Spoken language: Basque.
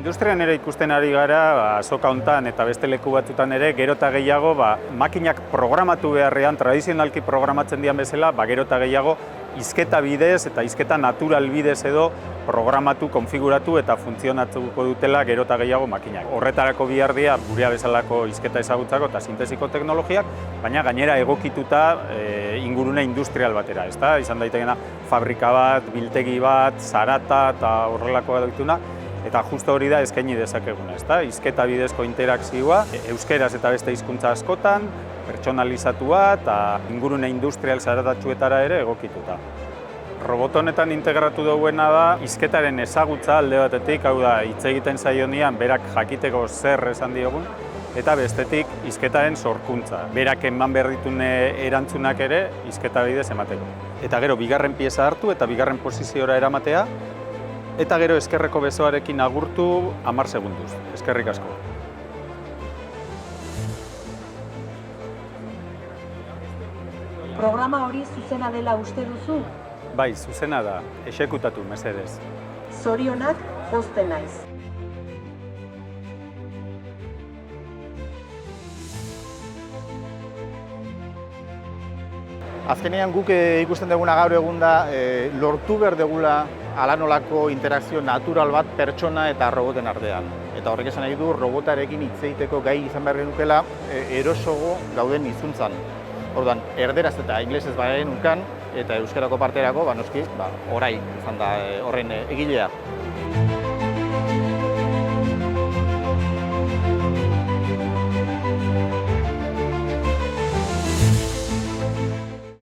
Industrian ere ikusten ari gara, azoka hontan eta beste leku batzutan ere, gero eta gehiago makinak programatu beharrean, tradizionalki programatzen dian bezala, gero eta gehiago hizketa bidez eta hizketa natural bidez edo programatu, konfiguratu eta funtzionatuko dutela gero eta gehiago makinak. Horretarako behar dira gurea bezalako hizketa ezagutzako eta sintesiko teknologiak, baina gainera egokituta ingurune industrial batera, ezta? Izan daitekena fabrika bat, biltegi bat, zarata eta horrelakoa dituna. Eta justo hori da eskaini dezakeguna, ezta? Hizketa bidezko interakzioa, euskeraz eta beste hizkuntza askotan, pertsonalizatua eta ingurune industrial zaratatsuetara ere egokituta. Robot honetan integratu duguena da, hizketaren ezagutza alde batetik, hau da, hitz egiten zaionean berak jakiteko zer esan diogun, eta bestetik hizketaren sorkuntza. Berak eman behar ditun erantzunak ere hizketa bidez emateko. Eta gero, bigarren pieza hartu eta bigarren posiziora eramatea, eta gero eskerreko besoarekin agurtu 10 segunduz. Eskerrik asko. Programa hori zuzena dela uste duzu? Bai, zuzena da. Exekutatu, mesedez. Zorionak, pozten naiz. Azkenean guk ikusten duguna gaur egun da lortu behar dugula alanolako interakzio natural bat pertsona eta roboten artean. Eta horrek esan nahi du robotarekin hitz egiteko gai izan behar genukela erosogo gauden hizkuntzan. Orduan, erderaz eta ingelesez genukan eta euskarako parterako, noski, orai izan da horren egilea.